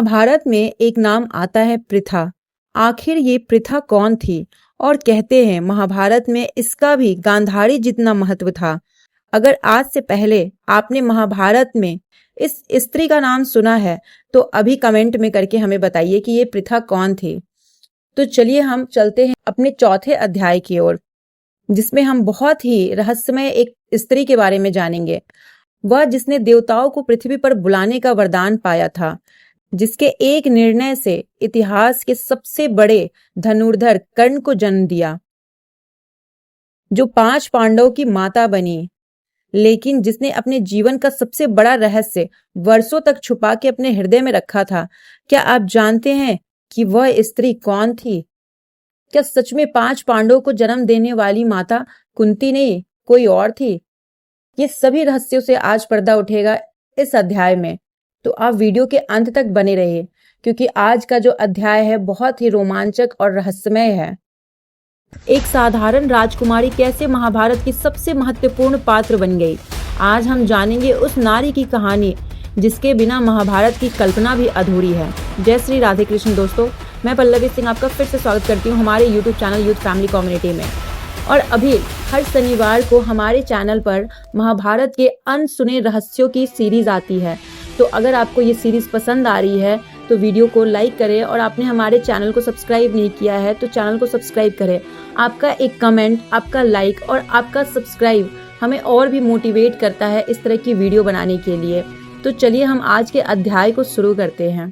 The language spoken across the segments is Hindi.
महाभारत में एक नाम आता है पृथा। आखिर ये पृथा कौन थी? और कहते हैं महाभारत में इसका भी गांधारी जितना महत्व था। अगर आज से पहले आपने महाभारत में इस स्त्री का नाम सुना है तो अभी कमेंट में करके हमें बताइए कि ये पृथा कौन थी। तो चलिए हम चलते हैं अपने चौथे अध्याय की ओर, जिसमें हम बहुत ही रहस्यमय एक स्त्री के बारे में जानेंगे। वह जिसने देवताओं को पृथ्वी पर बुलाने का वरदान पाया था, जिसके एक निर्णय से इतिहास के सबसे बड़े धनुर्धर कर्ण को जन्म दिया, जो 5 पांडवों की माता बनी, लेकिन जिसने अपने जीवन का सबसे बड़ा रहस्य वर्षों तक छुपा के अपने हृदय में रखा था। क्या आप जानते हैं कि वह स्त्री कौन थी? क्या सच में 5 पांडवों को जन्म देने वाली माता कुंती नहीं, कोई और थी? ये सभी रहस्यों से आज पर्दा उठेगा इस अध्याय में, तो आप वीडियो के अंत तक बने रहिए, क्योंकि आज का जो अध्याय है बहुत ही रोमांचक और रहस्यमय है। एक साधारण राजकुमारी कैसे महाभारत की सबसे महत्वपूर्ण पात्र बन गई। आज हम जानेंगे उस नारी की कहानी जिसके बिना महाभारत की कल्पना भी अधूरी है। जय श्री राधे कृष्ण दोस्तों, मैं पल्लवी सिंह आपका फिर से स्वागत करती हूँ हमारे YouTube channel youth family community में। और अभी हर शनिवार को हमारे चैनल पर महाभारत के अनसुने रहस्यों की सीरीज आती है। तो अगर आपको ये सीरीज पसंद आ रही है तो वीडियो को लाइक करें, और आपने हमारे चैनल को सब्सक्राइब नहीं किया है तो चैनल को सब्सक्राइब करें। आपका एक कमेंट, आपका लाइक और आपका सब्सक्राइब हमें और भी मोटिवेट करता है इस तरह की वीडियो बनाने के लिए। तो चलिए हम आज के अध्याय को शुरू करते हैं।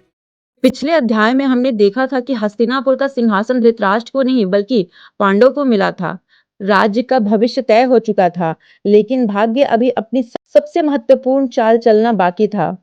पिछले अध्याय में हमने देखा था कि हस्तिनापुर का सिंहासन धृतराष्ट्र को नहीं बल्कि पांडव को मिला था। राज्य का भविष्य तय हो चुका था, लेकिन भाग्य अभी अपनी सबसे महत्वपूर्ण चाल चलना बाकी था,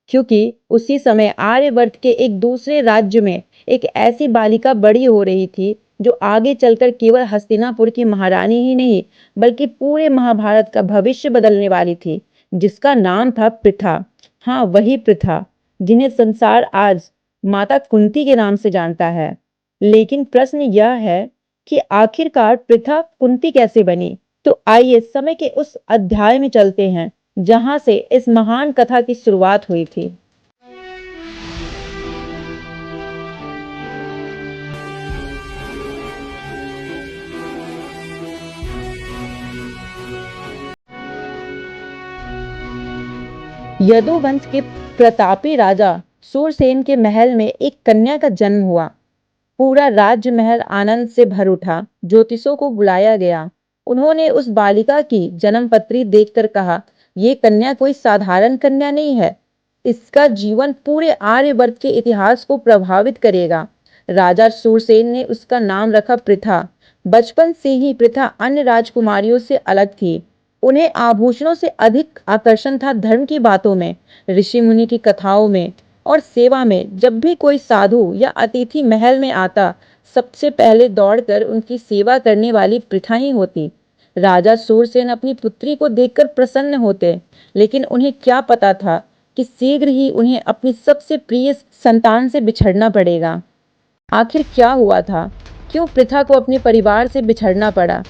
क्योंकि उसी समय आर्यवर्त के एक दूसरे राज्य में एक ऐसी बालिका बड़ी हो रही थी जो आगे चलकर केवल हस्तिनापुर की महारानी ही नहीं बल्कि पूरे महाभारत का भविष्य बदलने वाली थी, जिसका नाम था पृथा। हाँ, वही पृथा जिन्हें संसार आज माता कुंती के नाम से जानता है। लेकिन प्रश्न यह है कि आखिरकार पृथा कुंती कैसे बनी? तो आइए समय के उस अध्याय में चलते हैं जहां से इस महान कथा की शुरुआत हुई थी। यदुवंश के प्रतापी राजा सूरसेन के महल में एक कन्या का जन्म हुआ। पूरा राजमहल आनंद से भर उठा। ज्योतिषों को बुलाया गया। उन्होंने उस बालिका की जन्म पत्री देखकर कहा, ये कन्या कोई साधारण कन्या नहीं है, इसका जीवन पूरे आर्यवर्त के इतिहास को प्रभावित करेगा। राजा सूरसेन ने उसका नाम रखा पृथा। बचपन से ही पृथा अन्य राजकुमारियों से अलग थी। उन्हें आभूषणों से अधिक आकर्षण था धर्म की बातों में, ऋषि मुनि की कथाओं में और सेवा में। जब भी कोई साधु या अतिथि महल में आता, सबसे पहले दौड़कर उनकी सेवा करने वाली पृथा ही होती। राजा सूरसेन अपनी पुत्री को देखकर प्रसन्न होते, लेकिन उन्हें क्या पता था कि शीघ्र ही उन्हें अपनी सबसे प्रिय संतान से बिछड़ना पड़ेगा। आखिर क्या हुआ था? क्यों पृथा को अपने परिवार से बिछड़ना पड़ा?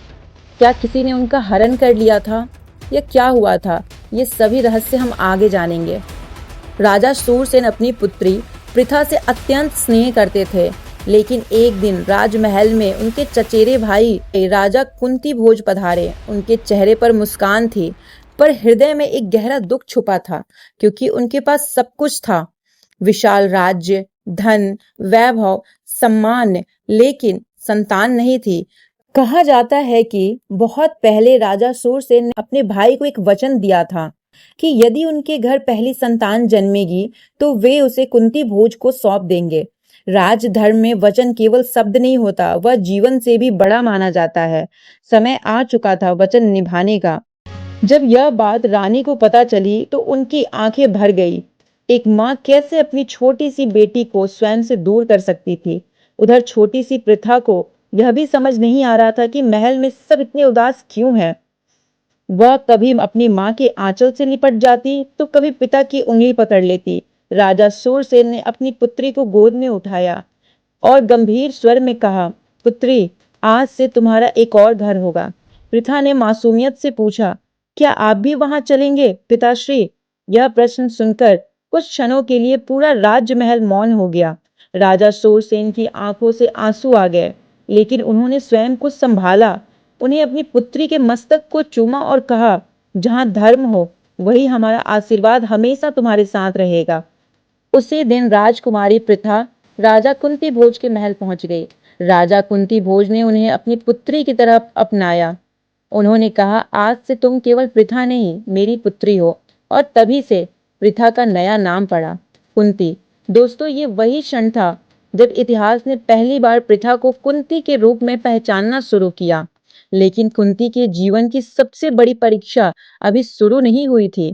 क्या किसी ने उनका हरण कर लिया था, या क्या हुआ था? ये सभी रहस्य हम आगे जानेंगे। राजा सूरसेन अपनी पुत्री पृथा से अत्यंत स्नेह करते थे, लेकिन एक दिन राजमहल में उनके चचेरे भाई राजा कुंती भोज पधारे। उनके चेहरे पर मुस्कान थी, पर हृदय में एक गहरा दुख छुपा था, क्योंकि उनके पास सब कुछ था, विशाल राज्य, धन, वैभव, सम्मान, लेकिन संतान नहीं थी। कहा जाता है कि बहुत पहले राजा सूरसेन ने अपने भाई को एक वचन दिया था कि यदि उनके घर पहली संतान जन्मेगी तो वे उसे कुंती भोज को सौंप देंगे। राजधर्म में वचन केवल शब्द नहीं होता, वह जीवन से भी बड़ा माना जाता है। समय आ चुका था वचन निभाने का। जब यह बात रानी को पता चली तो उनकी आंखें भर गई। एक माँ कैसे अपनी छोटी सी बेटी को स्वयं से दूर कर सकती थी? उधर छोटी सी पृथा को यह भी समझ नहीं आ रहा था कि महल में सब इतने उदास क्यों हैं। वह कभी अपनी माँ के आंचल से लिपट जाती तो कभी पिता की उंगली पकड़ लेती। राजा सूरसेन ने अपनी पुत्री को गोद में उठाया और गंभीर स्वर में कहा, पुत्री, आज से तुम्हारा एक और घर होगा। पृथा ने मासूमियत से पूछा, क्या आप भी वहां चलेंगे पिताश्री? यह प्रश्न सुनकर कुछ क्षणों के लिए पूरा राजमहल मौन हो गया। राजा शूरसेन की आंखों से आंसू आ गए, लेकिन उन्होंने स्वयं को संभाला। उन्हें अपनी पुत्री के मस्तक को चूमा और कहा, जहां धर्म हो वही हमारा आशीर्वाद हमेशा तुम्हारे साथ रहेगा। उसी दिन राजकुमारी पृथा राजा कुंती भोज के महल पहुंच गई। राजा कुंती भोज ने उन्हें अपनी पुत्री की तरह अपनाया। उन्होंने कहा, आज से तुम केवल पृथा नहीं, मेरी पुत्री हो। और तभी से पृथा का नया नाम पड़ा, कुंती। दोस्तों, ये वही क्षण था जब इतिहास ने पहली बार पृथा को कुंती के रूप में पहचानना शुरू किया। लेकिन कुंती के जीवन की सबसे बड़ी परीक्षा अभी शुरू नहीं हुई थी।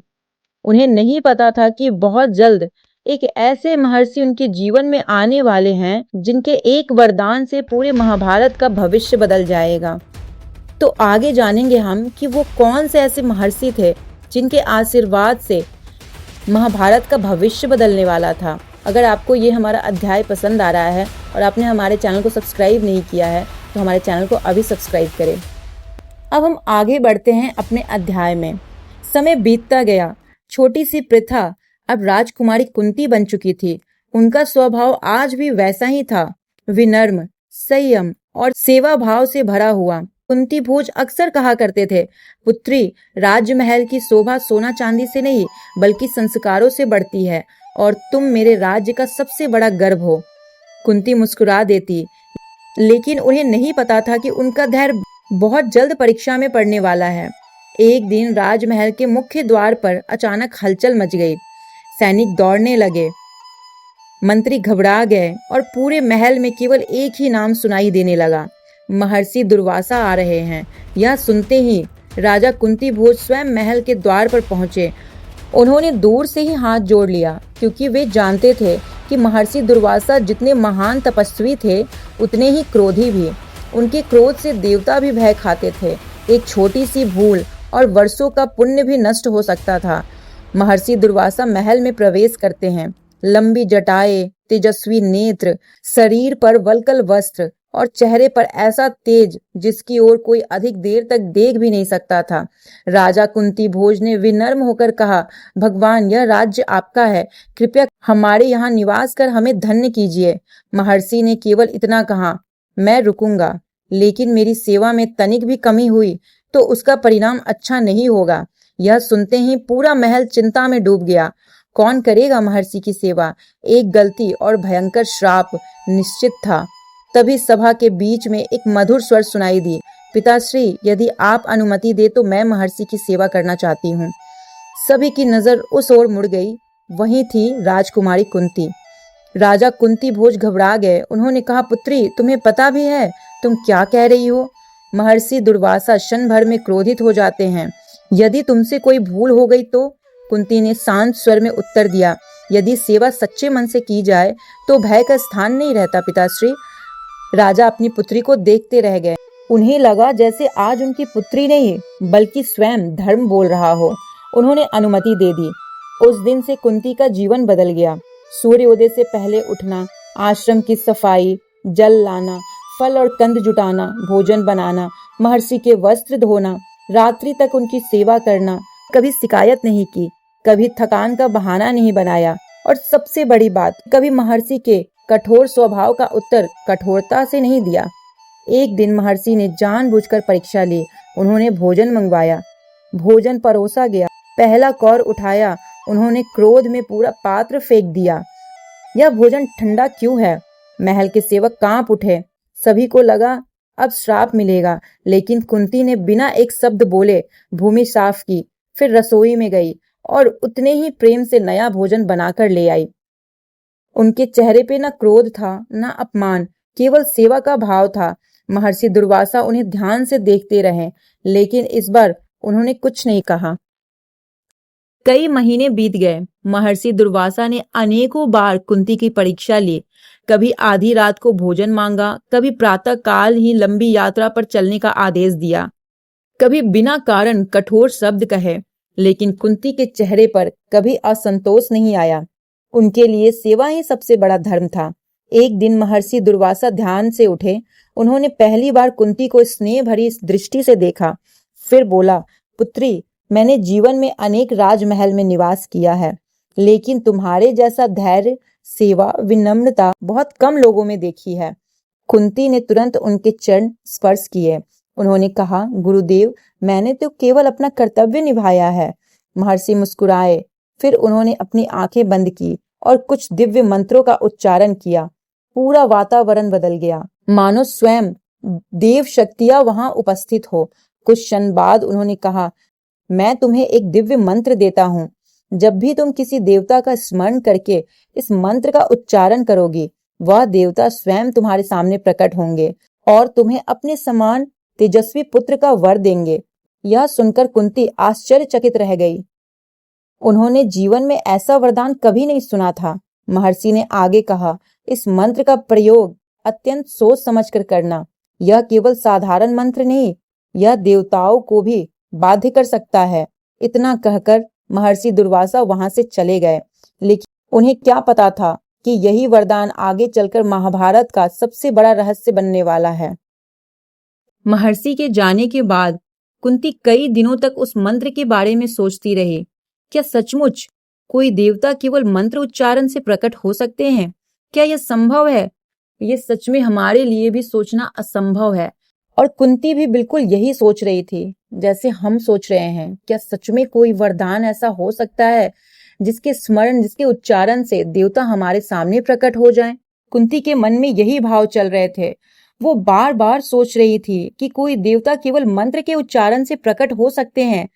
उन्हें नहीं पता था कि बहुत जल्द एक ऐसे महर्षि उनके जीवन में आने वाले हैं जिनके एक वरदान से पूरे महाभारत का भविष्य बदल जाएगा। तो आगे जानेंगे हम कि वो कौन से ऐसे महर्षि थे जिनके आशीर्वाद से महाभारत का भविष्य बदलने वाला था। अगर आपको ये हमारा अध्याय पसंद आ रहा है और आपने हमारे चैनल को सब्सक्राइब नहीं किया है तो हमारे चैनल को अभी सब्सक्राइब करें। अब हम आगे बढ़ते हैं अपने अध्याय में। समय बीतता गया। छोटी सी पृथा अब राजकुमारी कुंती बन चुकी थी। उनका स्वभाव आज भी वैसा ही था, विनम्र, संयम और सेवा भाव से भरा हुआ। कुंती भोज अक्सर कहा करते थे, पुत्री, राजमहल की शोभा सोना चांदी से नहीं बल्कि संस्कारों से बढ़ती है और तुम मेरे राज्य का सबसे बड़ा गर्व हो। कुंती मुस्कुरा देती, लेकिन उन्हें नहीं पता था कि उनका धैर्य बहुत जल्द परीक्षा में पड़ने वाला है। एक दिन राजमहल के मुख्य द्वार पर अचानक हलचल मच गई। सैनिक दौड़ने लगे, मंत्री घबरा गए और पूरे महल में केवल एक ही नाम सुनाई देने लगा, महर्षि दुर्वासा आ रहे हैं। यह सुनते ही राजा कुंती भोज स्वयं महल के द्वार पर पहुंचे। उन्होंने दूर से ही हाथ जोड़ लिया, क्योंकि वे जानते थे कि महर्षि दुर्वासा जितने महान तपस्वी थे उतने ही क्रोधी भी। उनके क्रोध से देवता भी भय खाते थे। एक छोटी सी भूल और वर्षों का पुण्य भी नष्ट हो सकता था। महर्षि दुर्वासा महल में प्रवेश करते हैं। लंबी जटाएं, तेजस्वी नेत्र, शरीर पर वल्कल वस्त्र और चेहरे पर ऐसा तेज जिसकी ओर कोई अधिक देर तक देख भी नहीं सकता था। राजा कुंती भोज ने विनम्र होकर कहा, भगवान, यह राज्य आपका है, कृपया हमारे यहाँ निवास कर हमें धन्य कीजिए। महर्षि ने केवल इतना कहा, मैं रुकूंगा, लेकिन मेरी सेवा में तनिक भी कमी हुई तो उसका परिणाम अच्छा नहीं होगा। यह सुनते ही पूरा महल चिंता में डूब गया। कौन करेगा महर्षि की सेवा? एक गलती और भयंकर श्राप निश्चित था। तभी सभा के बीच में एक मधुर स्वर सुनाई दी, पिताश्री, यदि आप अनुमति दे तो मैं महर्षि की सेवा करना चाहती हूँ। सभी की नजर उस ओर मुड़ गई। वहीं थी राजकुमारी कुंती। राजा कुंती भोज घबरा गए। उन्होंने कहा, पुत्री, तुम्हें पता भी है तुम क्या कह रही हो? महर्षि दुर्वासा क्षण भर में क्रोधित हो जाते हैं। यदि तुमसे कोई भूल हो गई तो? कुंती ने शांत स्वर में उत्तर दिया, यदि सेवा सच्चे मन से की जाए तो भय का स्थान नहीं रहता पिताश्री। राजा अपनी पुत्री को देखते रह गए। उन्हें लगा जैसे आज उनकी पुत्री नहीं बल्कि स्वयं धर्म बोल रहा हो। उन्होंने अनुमति दे दी। उस दिन से कुंती का जीवन बदल गया। सूर्योदय से पहले उठना, आश्रम की सफाई, जल लाना, फल और कंद जुटाना, भोजन बनाना, महर्षि के वस्त्र धोना, रात्रि तक उनकी सेवा करना। कभी शिकायत नहीं की, कभी थकान का बहाना नहीं बनाया और सबसे बड़ी बात, कभी महर्षि के कठोर स्वभाव का उत्तर कठोरता से नहीं दिया। एक दिन महर्षि ने जानबूझकर परीक्षा ली। उन्होंने भोजन मंगवाया, भोजन परोसा गया। पहला कौर उठाया, उन्होंने क्रोध में पूरा पात्र फेंक दिया। यह भोजन ठंडा क्यों है? महल के सेवक कांप उठे। सभी को लगा अब श्राप मिलेगा, लेकिन कुंती ने बिना एक शब्द बोले भूमि साफ की, फिर रसोई में गई और उतने ही प्रेम से नया भोजन बनाकर ले आई। उनके चेहरे पे न क्रोध था न अपमान, केवल सेवा का भाव था। महर्षि दुर्वासा उन्हें ध्यान से देखते रहे, लेकिन इस बार उन्होंने कुछ नहीं कहा। कई महीने बीत गए। महर्षि दुर्वासा ने अनेकों बार कुंती की परीक्षा ली। कभी आधी रात को भोजन मांगा, कभी प्रातः काल ही लंबी यात्रा पर चलने का आदेश दिया, कभी बिना कारण कठोर शब्द कहे, लेकिन कुंती के चेहरे पर कभी असंतोष नहीं आया। उनके लिए सेवा ही सबसे बड़ा धर्म था। एक दिन महर्षि दुर्वासा ध्यान से उठे। उन्होंने पहली बार कुंती को स्नेह भरी दृष्टि से देखा। फिर बोला, पुत्री, मैंने जीवन में अनेक राजमहल में निवास किया है, लेकिन तुम्हारे जैसा धैर्य, सेवा, विनम्रता बहुत कम लोगों में देखी है। कुंती ने तुरंत उनके चरण स्पर्श किए। उन्होंने कहा, गुरुदेव, मैंने तो केवल अपना कर्तव्य निभाया है। महर्षि मुस्कुराए, फिर उन्होंने अपनी आंखें बंद की और कुछ दिव्य मंत्रों का उच्चारण किया। पूरा वातावरण बदल गया, मानो स्वयं देव शक्तियां वहां उपस्थित हो। कुछ क्षण बाद उन्होंने कहा, मैं तुम्हें एक दिव्य मंत्र देता हूँ। जब भी तुम किसी देवता का स्मरण करके इस मंत्र का उच्चारण करोगे, वह देवता स्वयं तुम्हारे सामने प्रकट होंगे और तुम्हें अपने समान तेजस्वी पुत्र का वर देंगे। यह सुनकर कुंती आश्चर्यचकित रह गई। उन्होंने जीवन में ऐसा वरदान कभी नहीं सुना था। महर्षि ने आगे कहा, इस मंत्र का प्रयोग अत्यंत सोच समझकर करना। यह केवल साधारण मंत्र नहीं, यह देवताओं को भी बाध्य कर सकता है। इतना कहकर महर्षि दुर्वासा वहां से चले गए। लेकिन उन्हें क्या पता था कि यही वरदान आगे चलकर महाभारत का सबसे बड़ा रहस्य बनने वाला है। महर्षि के जाने के बाद कुंती कई दिनों तक उस मंत्र के बारे में सोचती रही। क्या सचमुच कोई देवता केवल मंत्र उच्चारण से प्रकट हो सकते हैं? क्या यह संभव है? ये सच में हमारे लिए भी सोचना असंभव है। और कुंती भी बिल्कुल यही सोच रही थी जैसे हम सोच रहे हैं। क्या सच में कोई वरदान ऐसा हो सकता है जिसके स्मरण, जिसके उच्चारण से देवता हमारे सामने प्रकट हो जाएं? कुंती के मन में यही भाव चल रहे थे। वो बार बार सोच रही थी कि कोई देवता केवल मंत्र के उच्चारण से प्रकट हो सकते हैं।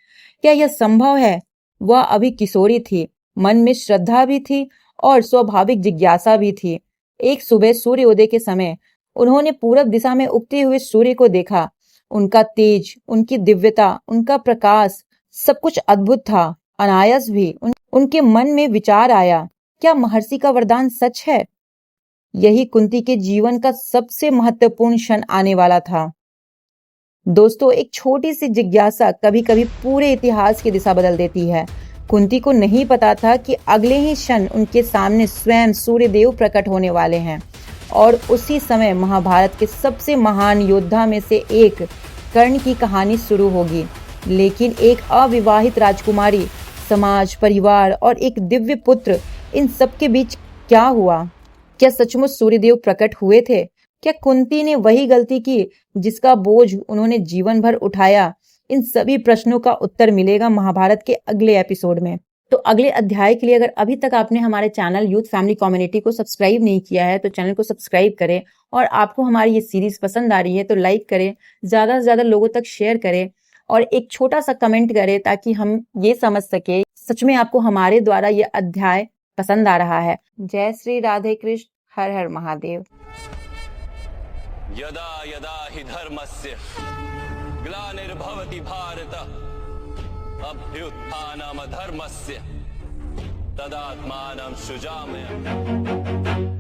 क्या यह संभव है? वह अभी किशोरी थी, मन में श्रद्धा भी थी और स्वाभाविक जिज्ञासा भी थी। एक सुबह सूर्योदय के समय उन्होंने पूरब दिशा में उगते हुए सूर्य को देखा। उनका तेज, उनकी दिव्यता, उनका प्रकाश, सब कुछ अद्भुत था। अनायास भी उनके मन में विचार आया, क्या महर्षि का वरदान सच है? यही कुंती के जीवन का सबसे महत्वपूर्ण क्षण आने वाला था। दोस्तों, एक छोटी सी जिज्ञासा कभी कभी पूरे इतिहास की दिशा बदल देती है। कुंती को नहीं पता था कि अगले ही क्षण उनके सामने स्वयं सूर्यदेव प्रकट होने वाले हैं और उसी समय महाभारत के सबसे महान योद्धा में से एक कर्ण की कहानी शुरू होगी। लेकिन एक अविवाहित राजकुमारी, समाज, परिवार और एक दिव्य पुत्र, इन सब के बीच क्या हुआ? क्या सचमुच सूर्यदेव प्रकट हुए थे? क्या कुंती ने वही गलती की जिसका बोझ उन्होंने जीवन भर उठाया? इन सभी प्रश्नों का उत्तर मिलेगा महाभारत के अगले एपिसोड में। तो अगले अध्याय के लिए अगर अभी तक आपने हमारे चैनल यूथ फैमिली कम्युनिटी को सब्सक्राइब नहीं किया है तो चैनल को सब्सक्राइब करें, और आपको हमारी ये सीरीज पसंद आ रही है तो लाइक करें, ज्यादा से ज्यादा लोगों तक शेयर करें और एक छोटा सा कमेंट करें ताकि हम ये समझ सके सच में आपको हमारे द्वारा ये अध्याय पसंद आ रहा है। जय श्री राधे कृष्ण, हर हर महादेव। यदा यदा हि धर्मस्य ग्लानिर्भवति भारत अभ्युत्थानमधर्मस्य तदात्मानं सृजाम्यहम्।